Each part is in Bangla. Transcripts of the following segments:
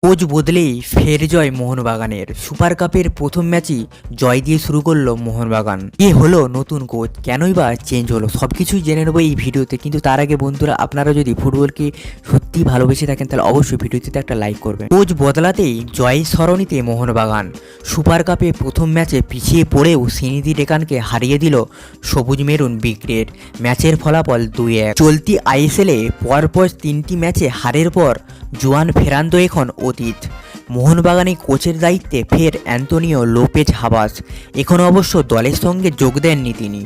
কোচ বদলেই ফের জয় মোহনবাগানের। সুপার কাপের প্রথম ম্যাচই জয় দিয়ে শুরু করলো মোহনবাগান। কে হলো নতুন কোচ, কেনই বা চেঞ্জ হলো, সবকিছুই জেনে নেবো এই ভিডিওতে। কিন্তু তার আগে বন্ধুরা, আপনারা যদি ফুটবলকে সত্যি ভালোবেসে থাকেন তাহলে অবশ্যই ভিডিওটিতে একটা লাইক করবেন। কোচ বদলাতেই জয় সরণিতে মোহনবাগান। সুপার কাপে প্রথম ম্যাচে পিছিয়ে পড়েও শ্রীনিধি ডেকানকে হারিয়ে দিল সবুজ মেরুন ব্রিগেড। ম্যাচের ফলাফল 2-1। চলতি আইএসএলে পরপর 3টি ম্যাচে হারের পর জুয়ান ফেরান্দো এখন অতীত। মোহনবাগানে কোচের দায়িত্বে ফের অ্যান্তোনিও লোপেজ হাবাস। এখন অবশ্য দলের সঙ্গে যোগ দেননি তিনি।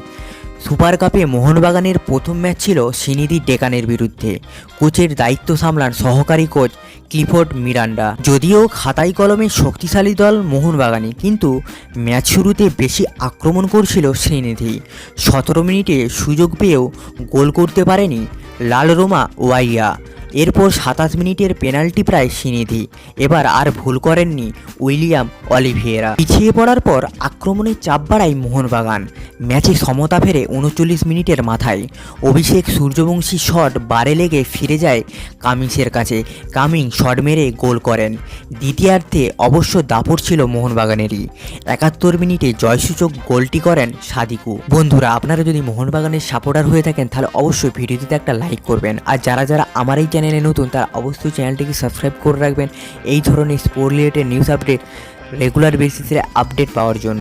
সুপার কাপে মোহনবাগানের প্রথম ম্যাচ ছিল শ্রীনিধি ডেকানের বিরুদ্ধে। কোচের দায়িত্ব সামলান সহকারী কোচ ক্লিফোর্ড মিরান্ডা। যদিও খাতায় কলমে শক্তিশালী দল মোহনবাগানই, কিন্তু ম্যাচ শুরুতে বেশি আক্রমণ করছিল শ্রীনিধি। 17 মিনিটে সুযোগ পেয়েও গোল করতে পারেনি লাল রোমা ওয়াইয়া। এরপর 27 মিনিটের পেনাল্টি প্রায় শ্রীনিধি। এবার আর ভুল করেননি উইলিয়াম অলিভিয়েরা। পিছিয়ে পড়ার পর আক্রমণের চাপ বাড়ায় মোহনবাগান। ম্যাচে সমতা ফেরে 39 মিনিটের মাথায়। অভিষেক সূর্যবংশী শট বারে লেগে ফিরে যায় কামিংসের কাছে। কামিং শট মেরে গোল করেন। দ্বিতীয়ার্ধে অবশ্য দাপট ছিল মোহনবাগানেরই। 71 মিনিটে জয়সূচক গোলটি করেন সাদিকু। বন্ধুরা, আপনারা যদি মোহনবাগানের সাপোর্টার হয়ে থাকেন তাহলে অবশ্যই ভিডিওটিতে একটা লাইক করবেন। আর যারা যারা আমার এই চ্যানেলে নতুন তারা অবশ্যই চ্যানেলটিকে সাবস্ক্রাইব করে রাখবেন এই ধরনের sport related news update regular বেসিসে আপডেট পাওয়ার জন্য।